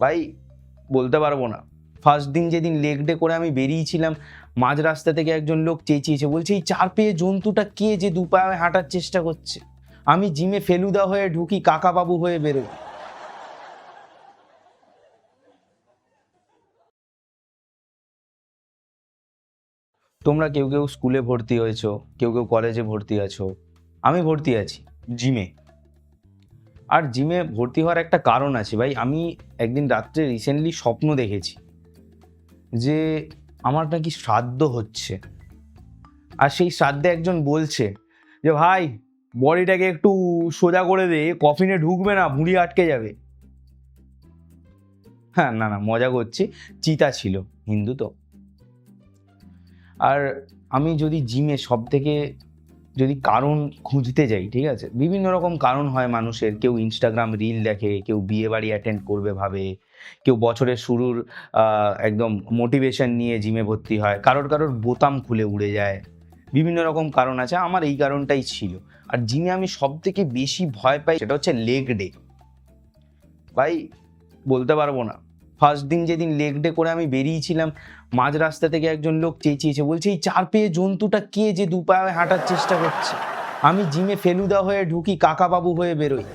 ভাই বলতে পারবো না। ফার্স্ট দিন যেদিন লেগ ডে করে আমি বেরিয়েছিলাম, মাঝ রাস্তা থেকে একজন লোক চেঁচিয়েছে, বলছে এই 4 পেয়ে জন্তুটা কে যে 2 পায়ে হাঁটার চেষ্টা করছে। আমি জিমে ফেলুদা হয়ে ঢুকি, কাকাবাবু হয়ে বেরোই। তোমরা কেউ কেউ স্কুলে ভর্তি হয়েছো, কেউ কেউ কলেজে ভর্তি আছো, আমি ভর্তি আছি জিমে। আর জিমে ভর্তি হওয়ার একটা কারণ আছে ভাই। আমি একদিন রাত্রে রিসেন্টলি স্বপ্ন দেখেছি যে আমার নাকি শ্রাদ্ধ হচ্ছে, আর সেই শ্রাদ্ধে একজন বলছে যে ভাই বডিটাকে একটু সোজা করে দে, কফিনে ঢুকবে না, ভুঁড়ি আটকে যাবে। হ্যাঁ, না না, মজা করছি। চিতা ছিল, হিন্দু তো। আর আমি যদি জিমে সব থেকে যদি কারণ খুঁজতে যাই, ঠিক আছে, বিভিন্ন রকম কারণ হয় মানুষের। কেউ ইনস্টাগ্রাম রিল দেখে, কেউ বিয়ে বাড়ি অ্যাটেন্ড করবে ভাবে, কেউ বছরের শুরুর একদম মোটিভেশন নিয়ে জিমে ভর্তি হয়, কারোর কারোর বোতাম খুলে উড়ে যায়। বিভিন্ন রকম কারণ আছে, আমার এই কারণটাই ছিল। আর জিমে আমি সব থেকে বেশি ভয় পাই সেটা হচ্ছে লেগ ডে। ভাই বলতে পারবো না। ফার্স্ট দিন যেদিন লেগ ডে করে আমি বেরিয়েছিলাম, মাঝ রাস্তা থেকে একজন লোক চেঁচিয়েছে, বলছে এই 4 পেয়ে জন্তুটা কে যে 2 পায়ে হাঁটার চেষ্টা করছে। আমি জিমে ফেলুদা হয়ে ঢুকি, কাকাবাবু হয়ে বেরোই।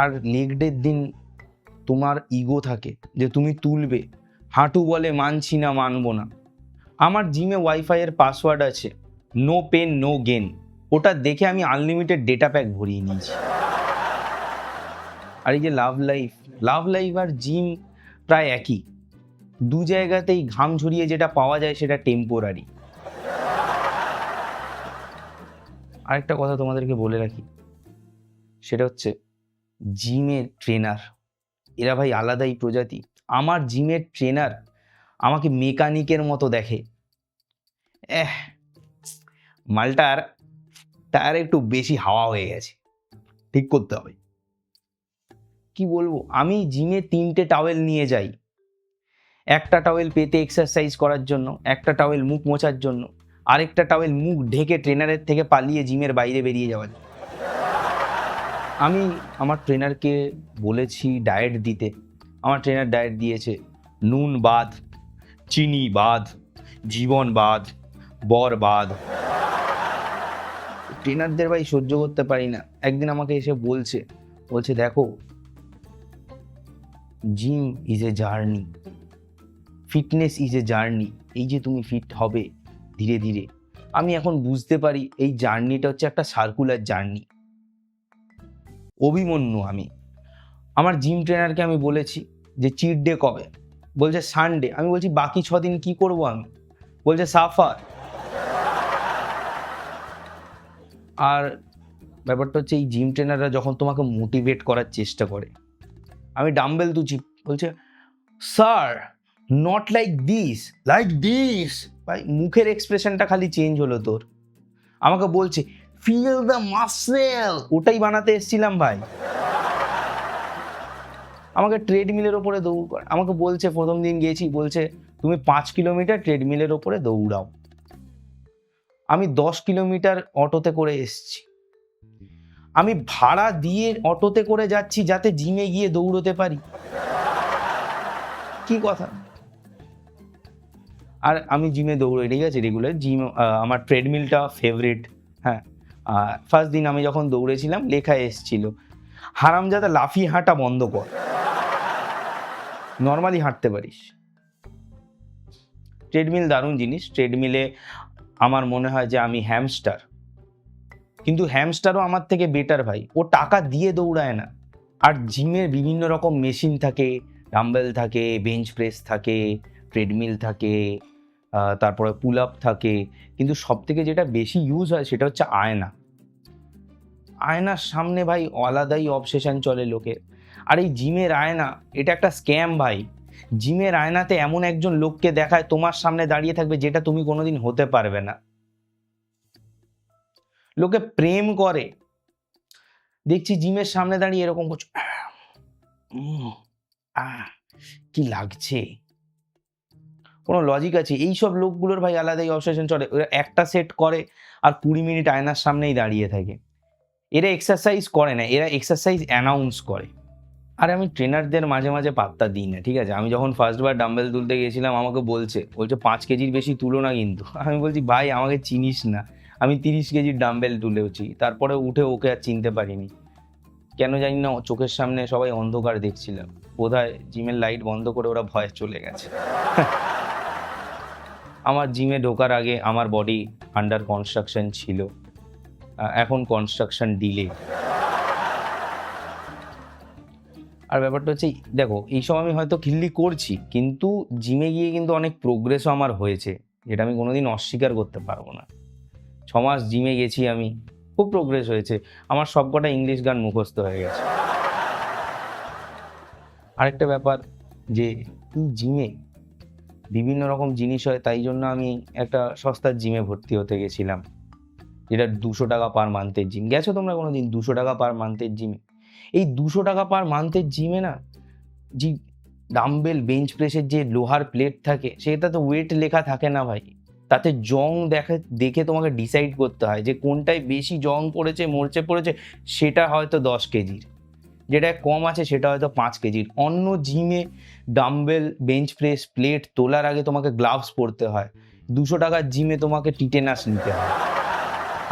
আর লেগ ডের দিন তোমার ইগো থাকে যে তুমি তুলবে, হাঁটু বলে মানছি না, মানবো না। আমার জিমে ওয়াইফাই এর পাসওয়ার্ড আছে নো পেন নো গেন, ওটা দেখে আমি আনলিমিটেড ডেটা প্যাক ভরিয়ে নিয়েছি। আর এই যে লাভ লাইফ আর জিম প্রায় একই। দু জায়গাতেই ঘাম ঝরিয়ে যেটা পাওয়া যায় সেটা টেম্পোরারি। আরেকটা কথা তোমাদেরকে বলে রাখি, সেটা হচ্ছে জিমের ট্রেনার, এরা ভাই আলাদাই প্রজাতি। আমার জিমের ট্রেনার আমাকে মেকানিকের মতো দেখে। এহ, মালটার টায়ার একটু বেশি হাওয়া হয়ে গেছে, ঠিক করতে হবে। কি বলবো, আমি জিমে 3টে টাওয়েল নিয়ে যাই। একটা টাওয়েল পেতে এক্সারসাইজ করার জন্য, একটা টাওয়েল মুখ মোছার জন্য, আরেকটা টাওয়েল মুখ ঢেকে ট্রেনারের থেকে পালিয়ে জিমের বাইরে বেরিয়ে যাওয়ার জন্য। আমি আমার ট্রেনারকে বলেছি ডায়েট দিতে, আমার ট্রেনার ডায়েট দিয়েছে নুন বাদ, চিনি বাদ, জীবন বাদ, বর বাদ। ট্রেনারদের ভাই সহ্য করতে পারি না। একদিন আমাকে এসে বলছে দেখো, gym is a journey, fitness is a journey. এই যে তুমি ফিট হবে ধীরে ধীরে, আমি এখন বুঝতে পারি এই জার্নিটা হচ্ছে একটা সার্কুলার জার্নি। অভিমন্যু আমি। আমার জিম ট্রেনারকে আমি বলেছি যে চিট ডে কবে, বলছে সানডে। আমি বলছি বাকি 6 দিন কি করব আমি, বলছে সাফার। আর ব্যাপারটা হচ্ছে এই জিম ট্রেনাররা যখন তোমাকে মোটিভেট করার চেষ্টা করে, আমি ডাম্বেল তুলছি, বলছে sir not like this, like this. ভাই মুখের এক্সপ্রেশনটা খালি চেঞ্জ হলো তোর। আমাকে বলছে ফিল দ্য মাসেল, ওটাই বানাতে এসেছিলাম ভাই। আমাকে ট্রেডমিলের ওপরে দৌড় কর, আমাকে বলছে প্রথম দিন গিয়েছি, বলছে তুমি 5 কিলোমিটার ট্রেডমিলের ওপরে দৌড়াও। আমি 10 কিলোমিটার অটোতে করে এসেছি। আমি ভাড়া দিয়ে অটোতে করে যাচ্ছি যাতে জিমে গিয়ে দৌড়তে পারি। কি কথা। আর আমি জিমে দৌড়াই, ঠিক আছে, রেগুলার জিম। আমার ট্রেডমিলটা ফেভারিট। হ্যাঁ, ফার্স্ট দিন আমি যখন দৌড়েছিলাম লেখা এসেছিল হারামজাদা লাফিয়ে হাঁটা বন্ধ কর, নর্মালি হাঁটতে পারিস। ট্রেডমিল দারুণ জিনিস। ট্রেডমিলে আমার মনে হয় যে আমি হ্যামস্টার, কিন্তু হ্যামস্টারও আমার থেকে বেটার ভাই, ও টাকা দিয়ে দৌড়ায় না। আর জিমের বিভিন্ন রকম মেশিন থাকে, ডাম্বেল থাকে, বেঞ্চ প্রেস থাকে, ট্রেডমিল থাকে, তারপরে পুল আপ থাকে, কিন্তু সব থেকে যেটা বেশি ইউজ হয় সেটা হচ্ছে আয়না। আয়নার সামনে ভাই আলাদাই অবসেশন চলে লোকের। আর এই জিমের আয়না এটা একটা স্ক্যাম ভাই। জিমের আয়নাতে এমন একজন লোককে দেখায় তোমার সামনে দাঁড়িয়ে থাকবে যেটা তুমি কোনোদিন হতে পারবে না। লোকে প্রেম করে, দেখছি জিমের সামনে দাঁড়িয়ে এরকম করছো, কি লাগছে। কোনো লজিক আছে? এইসব লোকগুলোর ভাই আলাদাই অবসেশন চলে। ওরা একটা সেট করে আর 20 মিনিট আয়নার সামনেই দাঁড়িয়ে থাকে। এরা এক্সারসাইজ করে না, এরা এক্সারসাইজ অ্যানাউন্স করে। আরে আমি ট্রেনারদের মাঝে মাঝে পাত্তা দিই না, ঠিক আছে? আমি যখন ফার্স্টবার ডাম্বেল তুলতে গেছিলাম আমাকে বলছে 5 কেজির বেশি তুলো না কিন্তু। আমি বলছি ভাই আমাকে চিনিস না, আমি 30 কেজির ডাম্বেল তুলেওছি, তারপরে উঠে ওকে আর চিনতে পারিনি। কেন জানি না চোখের সামনে সবাই অন্ধকার দেখছিলাম, বোধহয় জিমের লাইট বন্ধ করে ওরা ভয়ে চলে গেছে। আমার জিমে ঢোকার আগে আমার বডি আন্ডার কনস্ট্রাকশন ছিল, এখন কনস্ট্রাকশন ডিলে। আর ব্যাপারটা হচ্ছে দেখো, এইসব আমি হয়তো খিল্লি করছি, কিন্তু জিমে গিয়ে কিন্তু অনেক প্রোগ্রেসও আমার হয়েছে, যেটা আমি কোনোদিন অস্বীকার করতে পারবো না। 6 মাস জিমে গেছি আমি, খুব প্রোগ্রেস হয়েছে, আমার সবকটা ইংলিশ গান মুখস্থ হয়ে গেছে। আরেকটা ব্যাপার যে এই জিমে বিভিন্ন রকম জিনিস হয়, তাই জন্য আমি একটা সস্তার জিমে ভর্তি হতে গেছিলাম, যেটা 200 টাকা পার মান্থের জিম। গেছো তোমরা কোনোদিন 200 টাকা পার মান্থের জিমে? এই 200 টাকা পার মান্থের জিমে না, যে ডাম্বেল বেঞ্চ প্রেসের যে লোহার প্লেট থাকে সেটা তো ওয়েট লেখা থাকে না ভাই, তাতে জং দেখে তোমাকে ডিসাইড করতে হয় যে কোনটায় বেশি জং পড়েছে, মরচে পড়েছে, সেটা হয়তো 10 কেজির, যেটা কম আছে সেটা হয়তো 5 কেজির। অন্য জিমে ডাম্বেল বেঞ্চ প্রেস প্লেট তোলার আগে তোমাকে গ্লাভস পরতে হয়, 200 টাকার জিমে তোমাকে টিটেনাস নিতে হয়।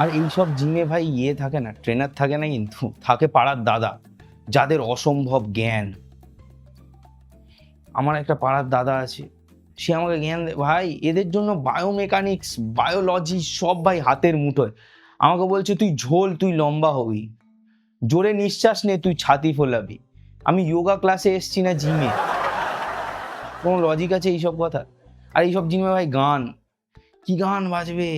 আর এইসব জিমে ভাই থাকে না, ট্রেনার থাকে না, কিন্তু থাকে পাড়ার দাদা, যাদের অসম্ভব জ্ঞান। আমার একটা পাড়ার দাদা আছে, সে আমাকে জ্ঞান দেয় ভাই, এদের জন্য বায়োমেকানিক্স বায়োলজি সব ভাই হাতের মুঠোয়। আমাকে বলছে তুই ঝোল, তুই লম্বা হবি, জোরে নিঃশ্বাস নে, তুই ছাতি ফোলাবি। আমি যোগা ক্লাসে এসছি না জিমে, কোনো লজিক আছে এইসব কথা? আর এইসব জিমে ভাই গান, কি গান বাজবে,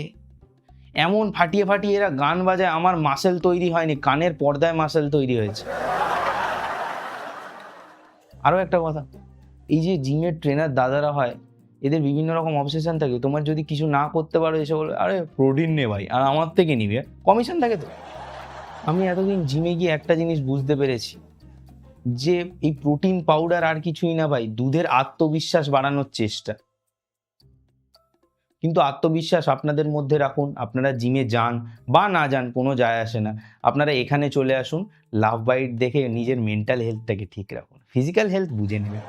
এমন ফাটিয়ে ফাটিয়ে এরা গান বাজায়, আমার মাসেল তৈরি হয়নি, কানের পর্দায় মাসেল তৈরি হয়েছে। আরও একটা কথা, এই যে জিমের ট্রেনার দাদারা হয়, এদের বিভিন্ন রকম অবসেশন থাকে, তোমার যদি কিছু না করতে পারো এসে বলবে আরে প্রোটিন নে ভাই, আর আমার থেকে নিবে, কমিশন থাকে তো। আমি এতদিন জিমে গিয়ে একটা জিনিস বুঝতে পেরেছি, যে এই প্রোটিন পাউডার আর কিছুই না ভাই, দুধের আত্মবিশ্বাস বাড়ানোর চেষ্টা। কিন্তু আত্মবিশ্বাস আপনাদের মধ্যে রাখুন, আপনারা জিমে যান বা না যান কোনো যায় আসে না, আপনারা এখানে চলে আসুন, লাভ বাইট দেখে নিজের মেন্টাল হেলথটাকে ঠিক রাখুন, ফিজিক্যাল হেলথ বুঝে নেবেন।